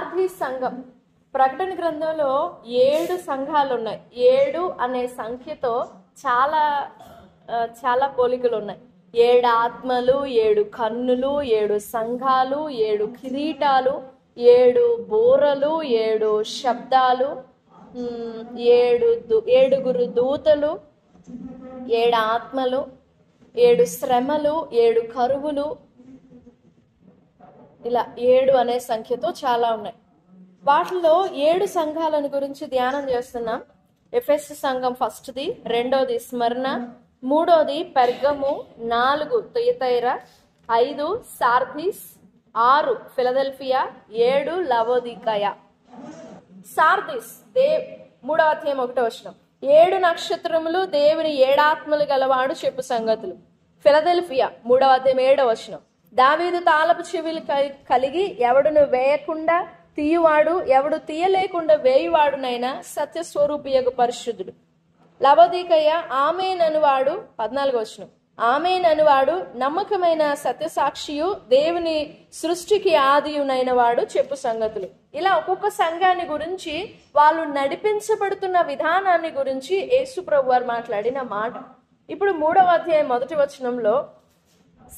సార్ధి సంఘం. ప్రకటన గ్రంథంలో 7 సంఘాలు ఉన్నాయి. 7 అనే సంఖ్యతో చాలా చాలా పోలికలు ఉన్నాయి. 7 ఆత్మలు, 7 కన్నులు, 7 సంఘాలు, 7 కిరీటాలు, 7 బోరలు, 7 శబ్దాలు, 7 దూతలు, 7 ఆత్మలు, 7 శ్రమలు, 7 కరువులు, ఇలా 7 అనే సంఖ్యతో చాలా ఉన్నాయి. వాటిలో 7 సంఘాలను గురించి ధ్యానం చేస్తున్నాం. ఎఫెసు సంఘం ఫస్ట్ది, 2వది స్మరణ, 3వది Pergamum, 4 Thyatira, 5 Sardis, 6 Philadelphia, 7 Laodicea. Sardis 3వ అధ్యాయం 1వ వచనం. 7 నక్షత్రములు, దేవుని 7 ఆత్మలు గలవాడు చెప్పు సంగతులు. ఫిలదెల్ఫియా 3వ అధ్యాయం 7వ వచనం. దావీదు తాళపు చెవులు కలిగి ఎవడును వేయకుండా తీయువాడు, ఎవడు తీయలేకుండా వేయువాడునైనా సత్యస్వరూపియగు పరిశుద్ధుడు. లవోదికయ ఆమేన్ అనువాడు 14వ వచనం. ఆమేన్ అనువాడు నమ్మకమైన సత్యసాక్షియు, దేవుని సృష్టికి ఆదియునైన వాడు చెప్పు సంగతులు. ఇలా ఒక్కొక్క సంఘాన్ని గురించి, వాళ్ళు నడిపించబడుతున్న విధానాన్ని గురించి యేసు ప్రభు వారు మాట్లాడిన మాట. ఇప్పుడు 3వ అధ్యాయం 1వ వచనంలో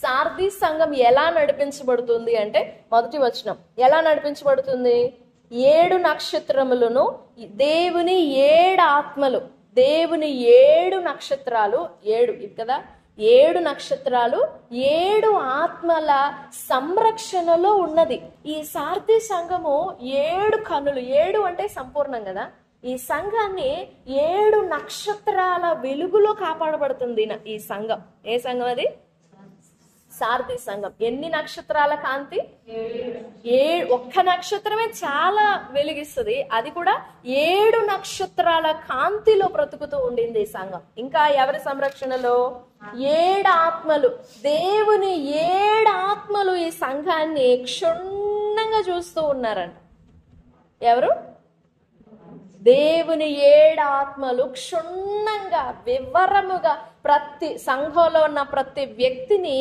సార్ది సంఘం ఎలా నడిపించబడుతుంది అంటే, 1వ వచనం ఎలా నడిపించబడుతుంది? 7 నక్షత్రములను, దేవుని 7 ఆత్మలు, దేవుని 7 నక్షత్రాలు, 7 ఇది కదా, 7 నక్షత్రాలు, 7 ఆత్మల సంరక్షణలో ఉన్నది. ఈ సార్ది సంఘము 7 కన్నులు, 7 అంటే సంపూర్ణం కదా. ఈ సంఘాన్ని 7 నక్షత్రాల వెలుగులో కాపాడబడుతుంది ఈ సంఘం. ఏ సంఘం అది? సార్ది సంఘం. ఎన్ని నక్షత్రాల కాంతి? 7. ఒక్క నక్షత్రమే చాలా వెలిగిస్తుంది, అది కూడా 7 నక్షత్రాల కాంతిలో బ్రతుకుతూ ఉండింది ఈ సంఘం. ఇంకా ఎవరి సంరక్షణలో? 7 ఆత్మలు, దేవుని 7 ఆత్మలు ఈ సంఘాన్ని క్షుణ్ణంగా చూస్తూ ఉన్నారంట. ఎవరు? దేవుని 7 ఆత్మలు క్షుణ్ణంగా వివరముగా ప్రతి సంఘంలో ఉన్న ప్రతి వ్యక్తిని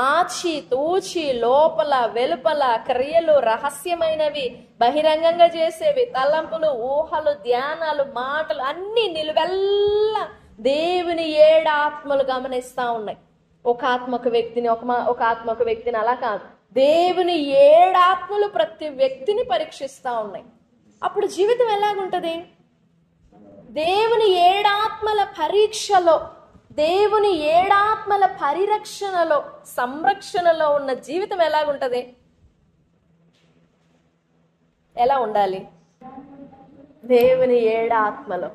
ఆచి తూచి, లోపల వెలుపల క్రియలు, రహస్యమైనవి, బహిరంగంగా చేసేవి, తలంపులు, ఊహలు, ధ్యానాలు, మాటలు అన్ని నిలువెల్ల దేవుని 7 ఆత్మలు గమనిస్తా ఉన్నాయి. ఒక ఆత్మక వ్యక్తిని ఒక ఆత్మక వ్యక్తిని అలా కాదు, దేవుని 7 ఆత్మలు ప్రతి వ్యక్తిని పరీక్షిస్తా ఉన్నాయి. అప్పుడు జీవితం ఎలాగుంటది? దేవుని 7 ఆత్మల పరీక్షలో, దేవుని 7 ఆత్మల పరిరక్షణలో, సంరక్షణలో ఉన్న జీవితం ఎలాగుంటది? ఎలా ఉండాలి? దేవుని 7 ఆత్మలో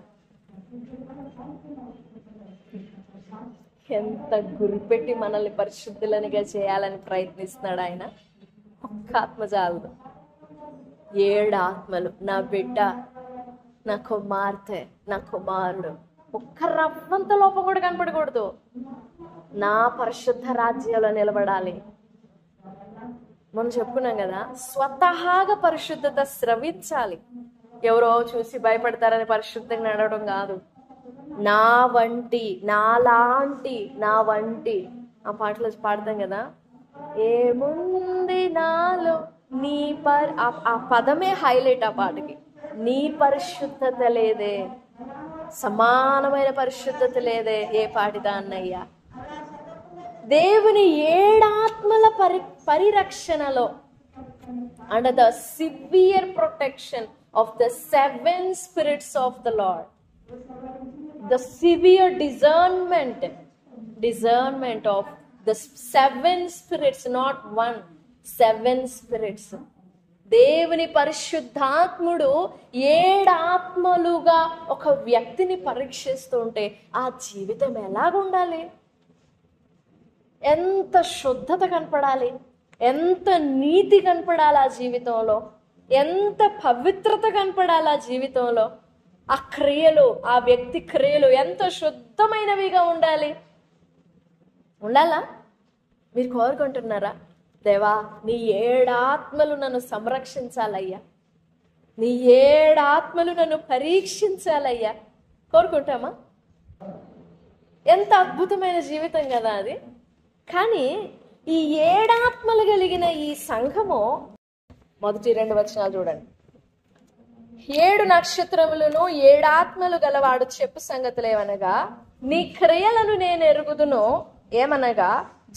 ఎంత గురిపెట్టి మనల్ని పరిశుద్ధులనిగా చేయాలని ప్రయత్నిస్తున్నాడు ఆయన. ఒక్క ఆత్మ చాలదు, 7 ఆత్మలు. నా బిడ్డ, నా కుమార్తె, నా కుమారుడు, ఒక్క రవ్వంత లోపం కూడా కనపడకూడదు. నా పరిశుద్ధ రాజ్యంలో నిలబడాలి. మనం చెప్పుకున్నాం కదా, స్వతహాగా పరిశుద్ధత స్రవించాలి. ఎవరో చూసి భయపడతారని పరిశుద్ధంగా నడవడం కాదు. నా వంటి, నాలాంటి, నా వంటి, ఆ పాటలో పాడతాం కదా, ఏముంది నాలో నీ ఆ పదమే హైలైట్ ఆ పాటకి. నీ పరిశుద్ధత లేదే, సమానమైన పరిశుద్ధత లేదే ఏ పాటిదా అన్నయ్యా. దేవుని 7 ఆత్మల పరిరక్షణలో, under the severe protection of the 7 spirits of the lord, the severe discernment of the 7 spirits, not 1, 7 spirits. దేవుని పరిశుద్ధాత్ముడు 7 ఆత్మలుగా ఒక వ్యక్తిని పరీక్షిస్తూ ఉంటే ఆ జీవితం ఎలాగుండాలి? ఎంత శుద్ధత కనపడాలి, ఎంత నీతి కనపడాలి ఆ జీవితంలో, ఎంత పవిత్రత కనపడాలి ఆ జీవితంలో. ఆ క్రియలు, ఆ వ్యక్తి క్రియలు ఎంత శుద్ధమైనవిగా ఉండాలి. ఉండాలా? మీరు కోరుకుంటున్నారా? దేవా, నీ 7 ఆత్మలు నన్ను సంరక్షించాలయ్యా, నీ 7 ఆత్మలు నన్ను పరీక్షించాలయ్యా. కోరుకుంటామా? ఎంత అద్భుతమైన జీవితం కదా అది. కానీ ఈ 7 ఆత్మలు కలిగిన ఈ సంఘము మొదటి 2 వచనాలు చూడండి. 7 నక్షత్రములను 7 ఆత్మలు గలవాడు చెప్పు సంగతులేవనగా, నీ క్రియలను నేను ఎరుగుదును, ఏమనగా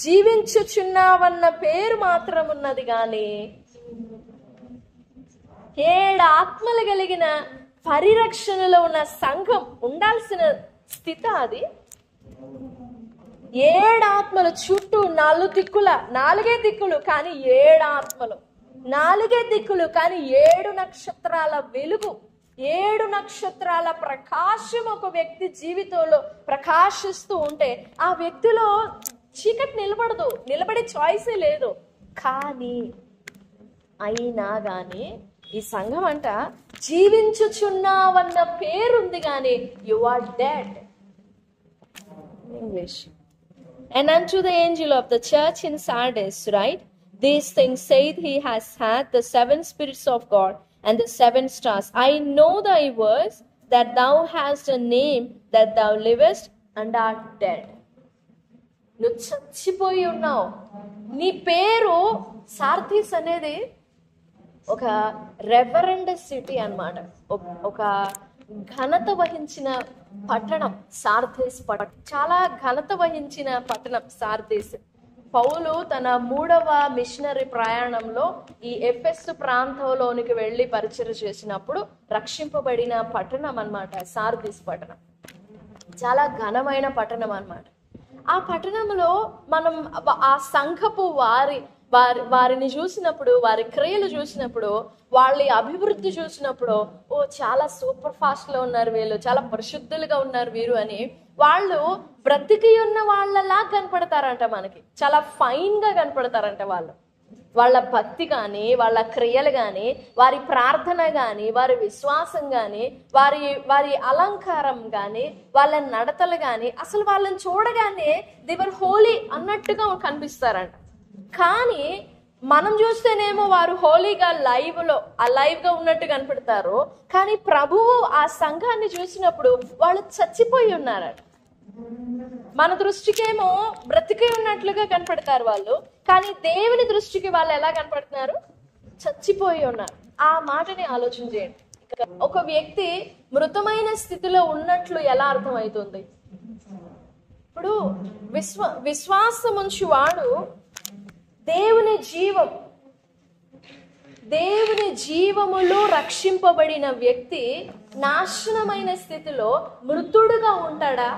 జీవించుచున్నావన్న పేరు మాత్రం ఉన్నది గాని. 7 ఆత్మలు కలిగిన పరిరక్షణలో ఉన్న సంఘం ఉండాల్సిన స్థితి అది. 7 ఆత్మలు చుట్టూ 4 దిక్కులు కానీ 7 ఆత్మలు, 4 దిక్కులు కానీ 7 నక్షత్రాల వెలుగు, 7 నక్షత్రాల ప్రకాశం ఒక వ్యక్తి జీవితంలో ప్రకాశిస్తూ ఉంటే ఆ వ్యక్తిలో చీకటి నిలబడే చాయిసే లేదు. కానీ అయినా గాని ఈ సంఘం అంట జీవించుచున్నావన్న పేరుంది గాని you are dead. English. And unto the angel of the church in Sardis write, these things saith he has had the 7 spirits of God and the 7 stars. I know thy works, that thou hast a name, that thou livest and art dead. నువ్వు చచ్చిపోయి ఉన్నావు. నీ పేరు Sardis అనేది ఒక reverend city అన్నమాట. ఒక ఘనత వహించిన పట్టణం సార్దీస్ పట్టణం. చాలా ఘనత వహించిన పట్టణం సార్దీస్. పౌలు తన 3వ మిషనరీ ప్రయాణంలో ఈ ఎఫెసు ప్రాంతంలోనికి వెళ్ళి పరిచయం చేసినప్పుడు రక్షింపబడిన పట్టణం అన్నమాట సార్దీస్ పట్టణం. చాలా ఘనమైన పట్టణం అన్నమాట. ఆ పట్టణంలో మనం ఆ సంఘపు వారిని చూసినప్పుడు, వారి క్రియలు చూసినప్పుడు, వాళ్ళ అభివృద్ధి చూసినప్పుడు, ఓ చాలా సూపర్ ఫాస్ట్ లో ఉన్నారు వీళ్ళు, చాలా పరిశుద్ధులుగా ఉన్నారు వీరు అని వాళ్ళు బ్రతికి ఉన్న వాళ్ళలా కనపడతారంట. మనకి చాలా ఫైన్ గా కనపడతారంట వాళ్ళు. వాళ్ళ భక్తి కానీ, వాళ్ళ క్రియలు కానీ, వారి ప్రార్థన కానీ, వారి విశ్వాసం కానీ, వారి అలంకారం కానీ, వాళ్ళ నడతలు కానీ, అసలు వాళ్ళని చూడగానే దే వర్ హోలీ అన్నట్టుగా కనిపిస్తారంట. కానీ మనం చూస్తేనేమో వారు హోలీగా లైవ్ గా ఉన్నట్టు కనపడతారు. కానీ ప్రభువు ఆ సంఘాన్ని చూసినప్పుడు వాళ్ళు చచ్చిపోయి ఉన్నారట. మన దృష్టికేమో బ్రతికి ఉన్నట్లుగా కనపడతారు వాళ్ళు, కానీ దేవుని దృష్టికి వాళ్ళు ఎలా కనపడుతున్నారు? చచ్చిపోయి ఉన్నారు. ఆ మాటని ఆలోచన చేయండి. ఒక వ్యక్తి మృతమైన స్థితిలో ఉన్నట్లు ఎలా అర్థమవుతుంది? ఇప్పుడు విశ్వాసముంచి వాడు దేవుని జీవములో రక్షింపబడిన వ్యక్తి నాశనమైన స్థితిలో మృతుడుగా ఉంటాడా?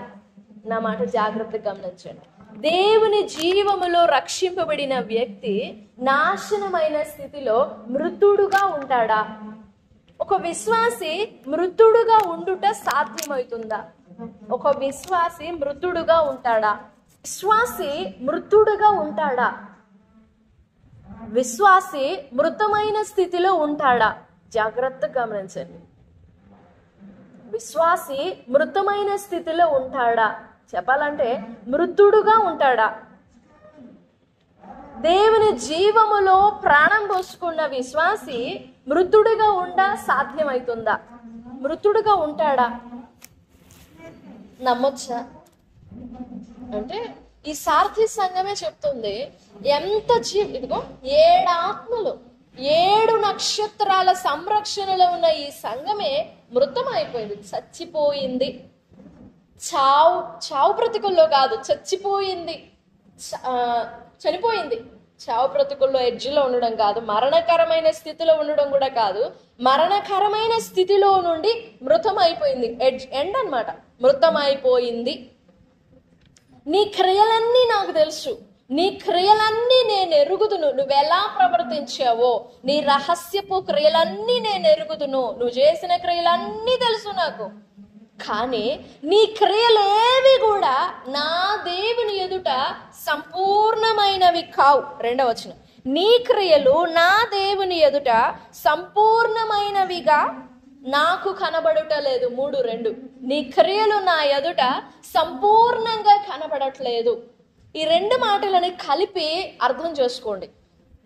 నా మాట జాగ్రత్తగా గమనించండి. దేవుని జీవములో రక్షింపబడిన వ్యక్తి నాశనమైన స్థితిలో మృతుడుగా ఉంటాడా? ఒక విశ్వాసి మృతుడుగా ఉండుట సాధ్యమవుతుందా? ఒక విశ్వాసి మృతుడుగా ఉంటాడా? విశ్వాసి మృతుడుగా ఉంటాడా? విశ్వాసి మృతమైన స్థితిలో ఉంటాడా? జాగ్రత్తగా గమనించండి. విశ్వాసి మృతమైన స్థితిలో ఉంటాడా? చెప్పాలంటే మృతుడుగా ఉంటాడా? దేవుని జీవములో ప్రాణం పోసుకున్న విశ్వాసి మృతుడుగా సాధ్యమవుతుందా? మృతుడుగా ఉంటాడా? నమ్మొచ్చా? అంటే ఈ సార్థి సంఘమే చెప్తుంది ఎంత ఇదిగో 7 ఆత్మలు 7 నక్షత్రాల సంరక్షణలో ఉన్న ఈ సంఘమే మృతం అయిపోయింది, చచ్చిపోయింది. చావు బ్రతుకుల్లో కాదు, చనిపోయింది. చావు బ్రతుకుల్లో ఎడ్జ్లో ఉండడం కాదు, మరణకరమైన స్థితిలో ఉండడం కూడా కాదు, మరణకరమైన స్థితిలో నుండి మృతం అయిపోయింది. ఎండ్ అన్నమాట, మృతం అయిపోయింది. నీ క్రియలన్నీ నాకు తెలుసు, నీ క్రియలన్నీ నేను ఎరుగుదును, నువ్వెలా ప్రవర్తించావో నీ రహస్యపు క్రియలన్నీ నేను ఎరుగుదును, నువ్వు చేసిన క్రియలన్నీ తెలుసు నాకు. కానీ నీ క్రియలేవి కూడా నా దేవుని ఎదుట సంపూర్ణమైనవి కావు. 2వ వచనం, నీ క్రియలు నా దేవుని ఎదుట సంపూర్ణమైనవిగా నాకు కనబడటలేదు. 3:2, నీ క్రియలు నా ఎదుట సంపూర్ణంగా కనబడట్లేదు. ఈ 2 మాటలని కలిపి అర్థం చేసుకోండి.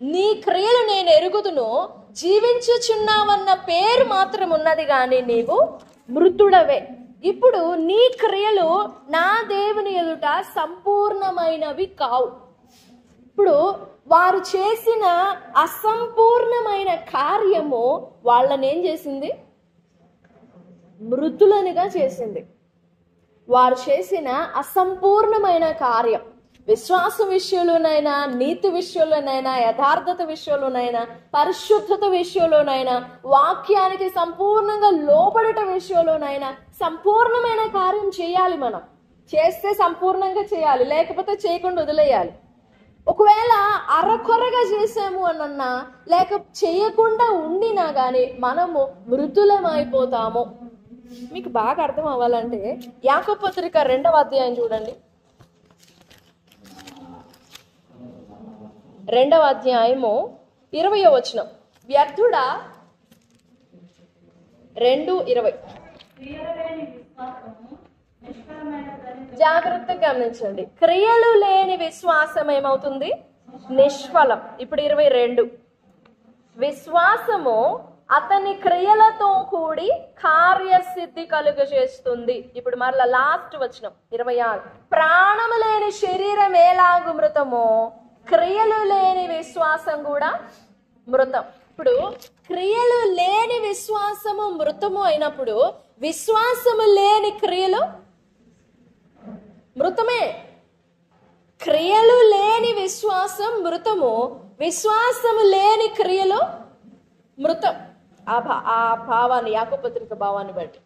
నీ క్రియలు నేను ఎరుగుదును, జీవించుచున్నావన్న పేరు మాత్రం ఉన్నది కానీ నీవు మృతుడవే. ఇప్పుడు నీ క్రియలు నా దేవుని ఎదుట సంపూర్ణమైనవి కావు. ఇప్పుడు వారు చేసిన అసంపూర్ణమైన కార్యము వాళ్ళని ఏం చేసింది? మృతులనుగా చేసింది. వారు చేసిన అసంపూర్ణమైన కార్యం, విశ్వాసం విషయంలోనైనా, నీతి విషయంలోనైనా, యథార్థత విషయంలోనైనా, పరిశుద్ధత విషయంలోనైనా, వాక్యానికి సంపూర్ణంగా లోబడట విషయంలోనైనా సంపూర్ణమైన కార్యం చేయాలి. మనం చేస్తే సంపూర్ణంగా చేయాలి, లేకపోతే చేయకుండా వదిలేయాలి. ఒకవేళ అరకొరగా చేసాము అన్నా, లేక చేయకుండా ఉండినా గాని మనము మృతులమైపోతాము. మీకు బాగా అర్థం అవ్వాలంటే యాకోబు పత్రిక 2వ అధ్యాయం చూడండి. 2వ అధ్యాయము 20వ వచనం. వ్యర్థుడా 2:20. జాగ్రత్తగా గమనించండి. క్రియలు లేని విశ్వాసం ఏమవుతుంది? నిష్ఫలం. ఇప్పుడు 22. విశ్వాసము అతని క్రియలతో కూడి కార్యసిద్ధి కలుగజేస్తుంది. ఇప్పుడు మరలా లాస్ట్ వచనం 26. ప్రాణము లేని శరీరం ఎలాగు మృతమో క్రియలు లేని విశ్వాసం కూడా మృతం. ఇప్పుడు క్రియలు లేని విశ్వాసము మృతము అయినప్పుడు విశ్వాసము లేని క్రియలు మృతమే. క్రియలు లేని విశ్వాసం మృతము, విశ్వాసము లేని క్రియలు మృతం. ఆ భావాన్ని, యాకోబు పత్రిక భావాన్ని బట్టి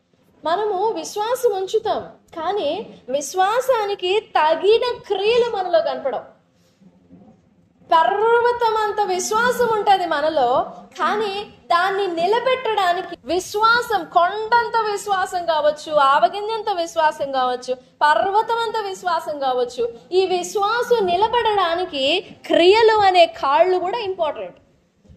మనము విశ్వాసం ఉంచుతాం, కానీ విశ్వాసానికి తగిన క్రియలు మనలో కనపడవు. పర్వతం అంత విశ్వాసం ఉంటుంది మనలో, కానీ దాన్ని నిలబెట్టడానికి విశ్వాసం, కొండంత విశ్వాసం కావచ్చు, ఆవగింజంత విశ్వాసం కావచ్చు, పర్వతం అంత విశ్వాసం కావచ్చు, ఈ విశ్వాసం నిలబడడానికి క్రియలు అనే కాళ్ళు కూడా ఇంపార్టెంట్.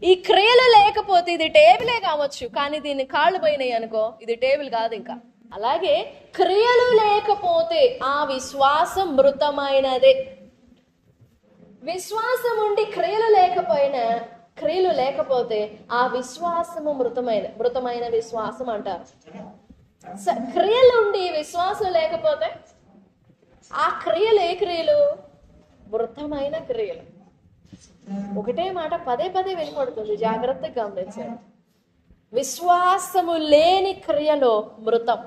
ఈ క్రియలు లేకపోతే ఇది టేబులే కావచ్చు, కానీ దీన్ని కాళ్ళు పోయినాయి అనుకో, ఇది టేబుల్ కాదు. ఇంకా అలాగే క్రియలు లేకపోతే ఆ విశ్వాసం మృతమైనదే. విశ్వాసం ఉండి క్రియలు లేకపోతే ఆ విశ్వాసము మృతమైన విశ్వాసం అంటారు. క్రియలు ఉండి విశ్వాసం లేకపోతే ఆ క్రియలు ఏ క్రియలు? మృతమైన క్రియలు. ఒకటే మాట పదే పదే వినపడుతుంది, జాగ్రత్తగా గమనించండి. విశ్వాసము లేని క్రియలో మృతం,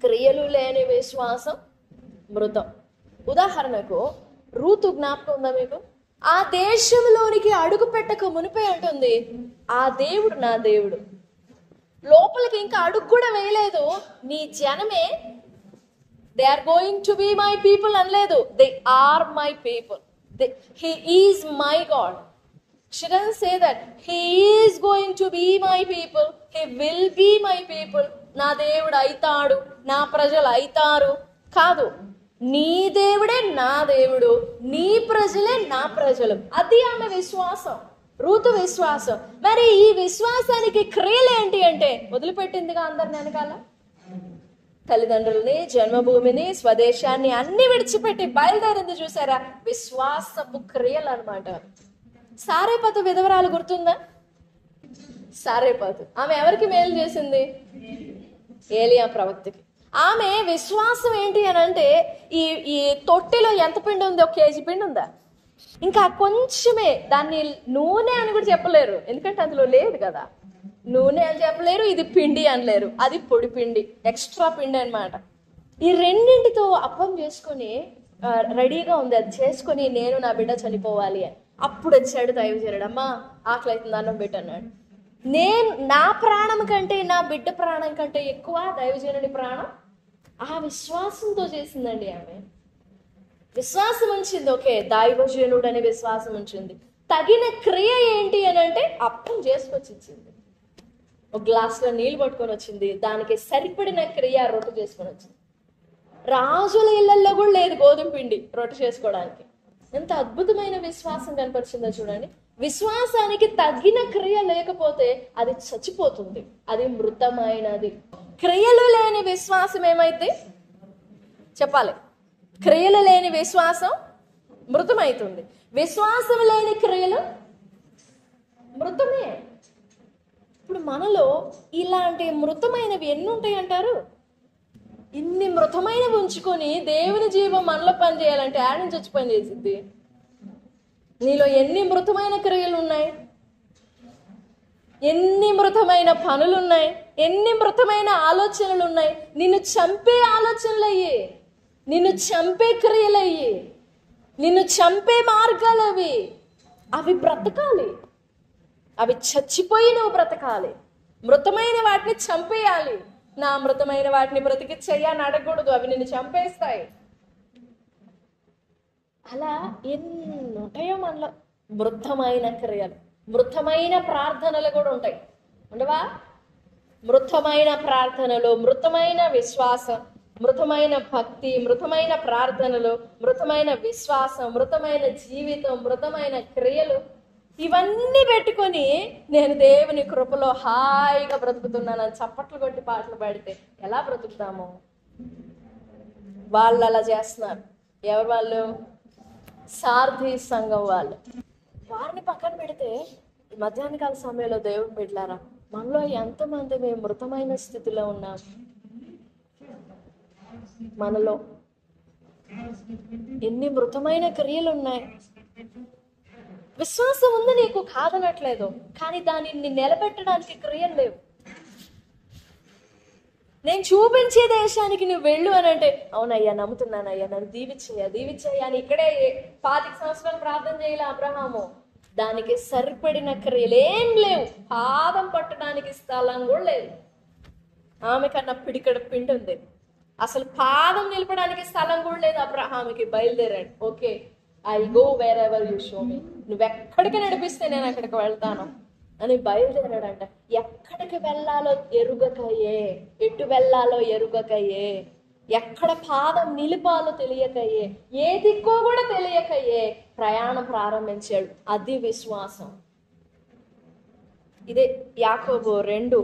క్రియలు లేని విశ్వాసం మృతం. ఉదాహరణకు రూతు జ్ఞాపకం ఉందా మీకు? ఆ దేశంలోనికి అడుగు పెట్టక మునిపే అంటుంది, ఆ దేవుడు నా దేవుడు. లోపలికి ఇంకా అడుగు కూడా వేయలేదు, నీ జనమే, they are going to be my people అనలేదు, they are my people. He is my God. She doesn't say that. He is going to be my people. He will be my people. నా దేవుడు అయితాడు, నా ప్రజలు అయితారు కాదు. నీ దేవుడే నా దేవుడు, నీ ప్రజలే నా ప్రజలు. అది ఆమె విశ్వాసం, రూతు విశ్వాసం. మరి ఈ విశ్వాసానికి క్రియలు ఏంటి అంటే, వదిలిపెట్టిందిగా అందరిని వెనకాల, తల్లిదండ్రుల్ని, జన్మభూమిని, స్వదేశాన్ని అన్ని విడిచిపెట్టి బయలుదేరింది. చూసారా? విశ్వాసపు క్రియలు అనమాట. సారేపాతు విధవరాలు గుర్తుందా? సారేపాతు ఆమె ఎవరికి మేలు చేసింది? ఏలియా ప్రవక్తకి. ఆమె విశ్వాసం ఏంటి అని అంటే, ఈ తొట్టిలో ఎంత పిండి ఉంది? 1 కేజీ పిండి ఉందా? ఇంకా కొంచెమే, దాన్ని నూనె అని కూడా చెప్పలేరు, ఎందుకంటే అందులో లేదు కదా. నూనె అని చెప్పలేరు, ఇది పిండి అనలేరు, అది పొడి పిండి, ఎక్స్ట్రా పిండి అనమాట. ఈ రెండింటితో అప్పం చేసుకొని రెడీగా ఉంది, అది చేసుకొని నేను నా బిడ్డ చనిపోవాలి అని. అప్పుడు వచ్చాడు దైవజనుడు, అమ్మా ఆకలి అవుతుంది, అన్నం పెట్టు అన్నాడు. నా ప్రాణం కంటే, నా బిడ్డ ప్రాణం కంటే ఎక్కువ దైవజనుడి ప్రాణం. ఆ విశ్వాసంతో చేసిందండి ఆమె. విశ్వాసం ఉంచింది, ఓకే దైవజనుడు అనే విశ్వాసం ఉంచింది. తగిన క్రియ ఏంటి అని అంటే, అప్పం చేసుకొచ్చి ఇచ్చింది. ఒక గ్లాసులో నీళ్ళు పట్టుకొని వచ్చింది, దానికి సరిపడిన క్రియ రొట్టె చేసుకొని వచ్చింది. రాజుల ఇళ్లలో కూడా లేదు గోధుమ పిండి రొట్టె చేసుకోవడానికి. ఎంత అద్భుతమైన విశ్వాసం కనపరిచిందో చూడండి. విశ్వాసానికి తగిన క్రియ లేకపోతే అది చచ్చిపోతుంది, అది మృతమైనది. క్రియలు లేని విశ్వాసం ఏమైతే చెప్పాలి? క్రియలు లేని విశ్వాసం మృతమైతుంది. విశ్వాసం లేని క్రియలు మృతమే. ఇప్పుడు మనలో ఇలాంటి మృతమైనవి ఎన్ని ఉంటాయి అంటారు? ఇన్ని మృతమైనవి ఉంచుకొని దేవుని జీవం మనలో పని చేయాలంటే ఆడ నుంచి వచ్చి పని చేసిద్ది? నీలో ఎన్ని మృతమైన క్రియలు ఉన్నాయి, ఎన్ని మృతమైన పనులున్నాయి, ఎన్ని మృతమైన ఆలోచనలు ఉన్నాయి. నిన్ను చంపే ఆలోచనలయ్యి, నిన్ను చంపే క్రియలయ్యి, నిన్ను చంపే మార్గాలు అవి బ్రతకాలి. అవి చచ్చిపోయి నువ్వు బ్రతకాలి. మృతమైన వాటిని చంపేయాలి. నా మృతమైన వాటిని బ్రతికిచ్చేయని అడగకూడదు, అవి నిన్ను చంపేస్తాయి. అలా ఎన్ని ఉంటాయో మనలో మృతమైన క్రియలు. మృతమైన ప్రార్థనలు కూడా ఉంటాయి, ఉండవా? మృతమైన ప్రార్థనలు, మృతమైన విశ్వాసం, మృతమైన భక్తి, మృతమైన ప్రార్థనలు, మృతమైన విశ్వాసం, మృతమైన జీవితం, మృతమైన క్రియలు, ఇవన్నీ పెట్టుకొని నేను దేవుని కృపలో హాయిగా బ్రతుకుతున్నానని చప్పట్లు కొట్టి పాటలు పాడితే ఎలా బ్రతుకుతాము? వాళ్ళు అలా చేస్తున్నారు. ఎవరు వాళ్ళు? సార్థి సంఘం వాళ్ళు. వారిని పక్కన పెడితే మధ్యాహ్న కాల సమయంలో దేవుని బిడ్డలారా, మనలో ఎంతమంది మేము మృతమైన స్థితిలో ఉన్నాం? మనలో ఎన్ని మృతమైన క్రియలు ఉన్నాయి. విశ్వాసం ఉంది నీకు, కాదనట్లేదు, కానీ దానిని నిలబెట్టడానికి క్రియలు లేవు. నేను చూపించే దేశానికి నువ్వు వెళ్ళు అని అంటే, అవునయ్యా నమ్ముతున్నానయ్యా, నన్ను దీవిచ్చేయ్యా అని ఇక్కడే 25 సంవత్సరాలు ప్రార్థన చేయాలి అబ్రహాము. దానికి సరిపడిన క్రియలు ఏం లేవు. పాదం పట్టడానికి స్థలం కూడా లేదు. ఆమె కన్నా పిడికడ పిండి ఉంది, అసలు పాదం నిలపడానికి స్థలం కూడా లేదు అబ్రహాముకి. బయలుదేరాడు. Okay, I go where ever you show me. నువ్వెక్కడికి నడిపిస్తే నేను అక్కడికి వెళ్తాను అని బయలుదేరాడంట. ఎక్కడికి వెళ్ళాలో ఎరుగకయ్యే, ఎటు వెళ్ళాలో ఎరుగకయ్యే, ఎక్కడ పాదం నిలిపాలో తెలియకయ్యే, ఏ దిక్కో కూడా తెలియకయ్యే ప్రయాణం ప్రారంభించాడు. అది విశ్వాసం. ఇదే యాకోబు 2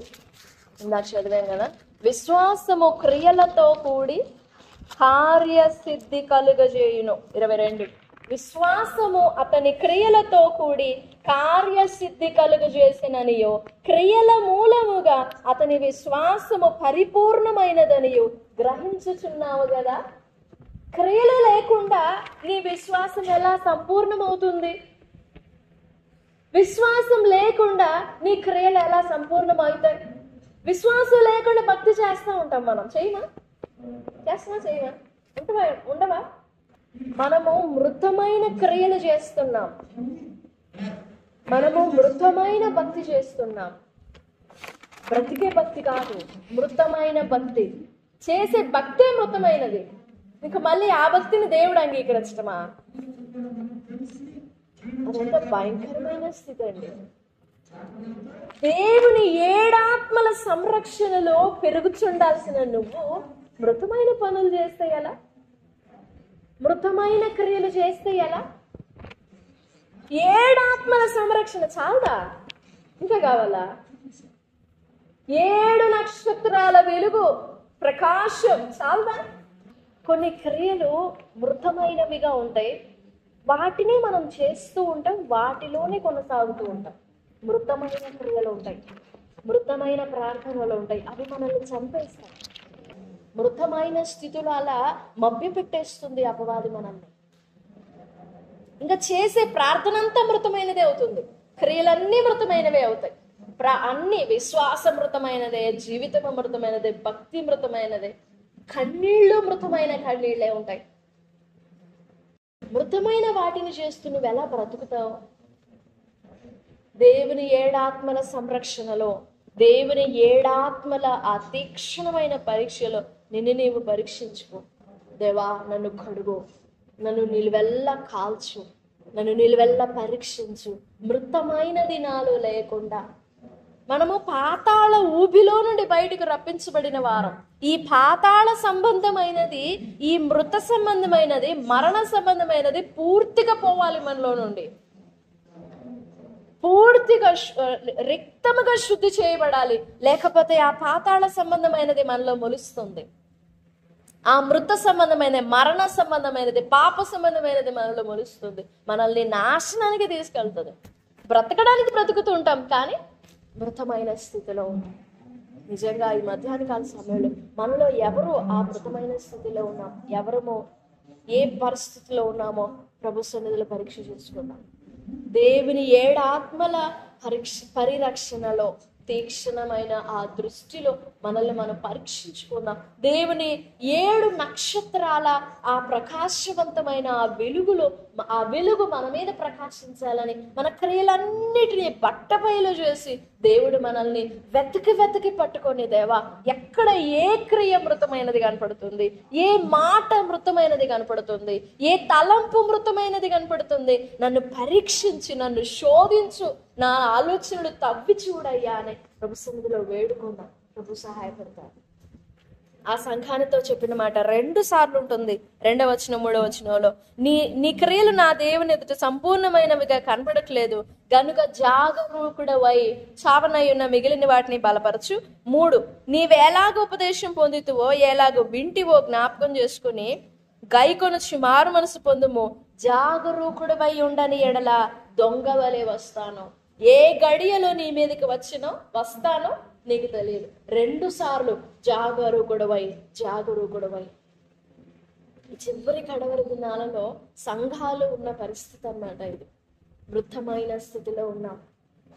ఇందాక చదివాం కదా. విశ్వాసము క్రియలతో కూడి కార్యసిద్ధి కలుగజేయును. 22. విశ్వాసము అతని క్రియలతో కూడి కార్యసిద్ధి కలుగజేసిననియో, క్రియల మూలముగా అతని విశ్వాసము పరిపూర్ణమైనదనియో గ్రహించుచున్నావు కదా. క్రియలు లేకుండా నీ విశ్వాసం ఎలా సంపూర్ణమవుతుంది? విశ్వాసం లేకుండా నీ క్రియలు ఎలా సంపూర్ణమవుతాయి? విశ్వాసం లేకుండా భక్తి చేస్తూ ఉంటాం మనం. చేయమా? ఉండవా? మనము మృతమైన క్రియలు చేస్తున్నాం, మనము మృతమైన భక్తి చేస్తున్నాం. బ్రతికే భక్తి కాదు, మృతమైన భక్తి. చేసే భక్తే మృతమైనది. ఇంకా మళ్ళీ ఆ భక్తిని దేవుడు అంగీకరించటమా? అదంతా భయంకరమైన స్థితి అండి. దేవుని 7 ఆత్మల సంరక్షణలో పెరుగుచుండాల్సిన నువ్వు మృతమైన పనులు చేస్తే ఎలా? మృతమైన క్రియలు చేస్తే ఎలా? 7 ఆత్మల సంరక్షణ చాలదా? ఇంకా కావాలా? 7 నక్షత్రాల వెలుగు ప్రకాశం చాలదా? కొన్ని క్రియలు మృతమైనవిగా ఉంటాయి, వాటిని మనం చేస్తూ ఉంటాం, వాటిలోనే కొనసాగుతూ ఉంటాం. మృతమైన క్రియలు ఉంటాయి, మృతమైన ప్రార్థనలు ఉంటాయి, అవి మనల్ని చంపేస్తాయి. మృతమైన స్థితిలో అలా మభ్య పెట్టేస్తుంది అపవాది మనల్ని. ఇంకా చేసే ప్రార్థన అంతా మృతమైనదే అవుతుంది, క్రియలన్నీ మృతమైనవే అవుతాయి. అన్ని విశ్వాసం మృతమైనదే, జీవితం మృతమైనదే, భక్తి మృతమైనదే, కన్నీళ్ళు మృతమైన కన్నీళ్ళే ఉంటాయి. మృతమైన వాటిని చేస్తూ నువ్వు ఎలా బ్రతుకుతావు? దేవుని 7 ఆత్మల సంరక్షణలో, దేవుని 7 ఆత్మల ఆ తీక్షణమైన పరీక్షలో నిన్ను నీవు పరీక్షించుకో. దేవా నన్ను కడుగు, నన్ను నిలువెల్లా కాల్చు, నన్ను నిలువెల్లా పరీక్షించు. మృతమైనది నాలో లేకుండా. మనము పాతాళ ఊబిలో నుండి బయటకు రప్పించబడిన వారం. ఈ పాతాళ సంబంధమైనది, ఈ మృత సంబంధమైనది, మరణ సంబంధమైనది పూర్తిగా పోవాలి మనలో నుండి. పూర్తిగా రిక్తముగా శుద్ధి చేయబడాలి, లేకపోతే ఆ పాతాళ సంబంధమైనది మనలో మొలుస్తుంది. ఆ మృత సంబంధమైన, మరణ సంబంధమైనది, పాప సంబంధమైనది మనలో మొలుస్తుంది, మనల్ని నాశనానికి తీసుకెళ్తుంది. బ్రతకడానికి బ్రతుకుతూ ఉంటాం, కానీ మృతమైన స్థితిలో ఉంటాం. నిజంగా ఈ మధ్యాహ్న కాల సమయంలో మనలో ఎవరు ఆ మృతమైన స్థితిలో ఉన్నాం, ఎవరమో ఏ పరిస్థితిలో ఉన్నామో ప్రభు సన్నిధిలో పరీక్ష చేసుకుందాం. దేవుని 7 ఆత్మల పరిరక్షణలో, తీక్షణమైన ఆ దృష్టిలో మనల్ని మనం పరీక్షించుకుందాం. దేవుని 7 నక్షత్రాల ఆ ప్రకాశవంతమైన ఆ వెలుగు మన మీద ప్రకాశించాలని మన క్రియలన్నిటినీ బట్టబయలు చేసి దేవుడు మనల్ని వెతికి పట్టుకొని, దేవా ఎక్కడ ఏ క్రియ మృతమైనది కనపడుతుంది, ఏ మాట మృతమైనది కనపడుతుంది, ఏ తలంపు మృతమైనది కనపడుతుంది, నన్ను పరీక్షించి నన్ను శోధించు, నా ఆలోచనలు తవ్వి చూడయ్యా అని ప్రభు సన్నిధిలో వేడుకుందాం. ప్రభు సహాయపడతారు. ఆ సంఘానితో చెప్పిన మాట 2 సార్లు ఉంటుంది. 2వ వచనం 3వ వచనంలో, నీ క్రియలు నా దేవుని ఎదుట సంపూర్ణమైనవిగా కనపడట్లేదు గనుక జాగరూకుడవై చావనై ఉన్న మిగిలిన వాటిని బలపరచు. 3, నీవెలాగో ఉపదేశం పొందుతువో ఎలాగో వింటివో జ్ఞాపకం చేసుకుని గైకొనొచ్చి మారు మనసు పొందుము. జాగరూకుడవై ఉండని ఎడల దొంగ వలె వస్తాను. ఏ గడియలో నీ మీదకి వస్తానో నీకు తెలియదు. 2 సార్లు జాగరూకుడవై. ఈ చివరి కడవరి దినాలలో సంఘాలు ఉన్న పరిస్థితి అన్నమాట ఇది. మృతమైన స్థితిలో ఉన్నాం,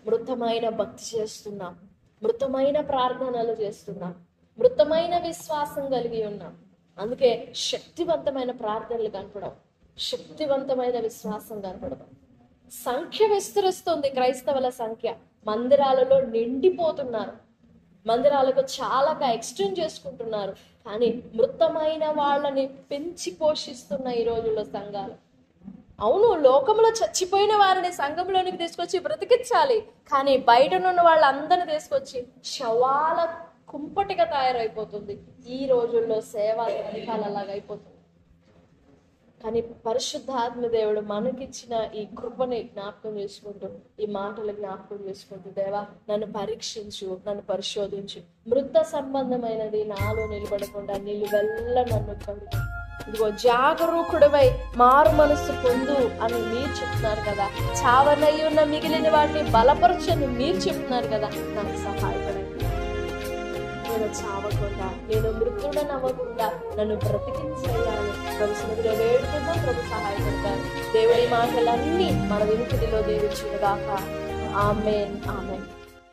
మృతమైన భక్తి చేస్తున్నాం, మృతమైన ప్రార్థనలు చేస్తున్నాం, మృతమైన విశ్వాసం కలిగి ఉన్నాం. అందుకే శక్తివంతమైన ప్రార్థనలు కనపడవు, శక్తివంతమైన విశ్వాసం కనపడదు. సంఖ్య విస్తరిస్తుంది, క్రైస్తవుల సంఖ్య మందిరాలలో నిండిపోతున్నారు, మందిరాలకు చాలాగా ఎక్స్టెండ్ చేసుకుంటున్నారు. కానీ మృతమైన వాళ్ళని పెంచి పోషిస్తున్న ఈ రోజుల్లో సంఘాలు. అవును, లోకంలో చచ్చిపోయిన వారిని సంఘంలోనికి తీసుకొచ్చి బ్రతికించాలి, కానీ బయటనున్న వాళ్ళందరినీ తీసుకొచ్చి శవాల కుంపటిగా తయారైపోతుంది ఈ రోజుల్లో సేవా సంఘాలు. అలాగైపోతుంది. కానీ పరిశుద్ధాత్మ దేవుడు మనకిచ్చిన ఈ కృపని జ్ఞాపకం చేసుకుంటూ, ఈ మాటలు జ్ఞాపకం చేసుకుంటూ, దేవా నన్ను పరీక్షించు, నన్ను పరిశోధించు, మృత సంబంధమైనది నాలో నిలబడకుండా నిలువెల్ల నన్ను కడుగు. ఇదిగో జాగరూకుడవై మారు మనస్సు పొందు అని మీరు చెప్తున్నారు కదా, చావనయ్యి ఉన్న మిగిలిన వాటిని బలపరచని మీరు చెప్తున్నారు కదా, నాకు సహాయపడండి. నేను చావకుండా, నేను మృతుడని అవ్వకుండా నన్ను బ్రతికించాలని ప్రభు సన్నిధిలో వేడుకుందాం. ప్రభు సహాయపడతారు. దేవుని మాటలన్నీ మన వినికిడిలో దీవించుగాక. ఆమేన్.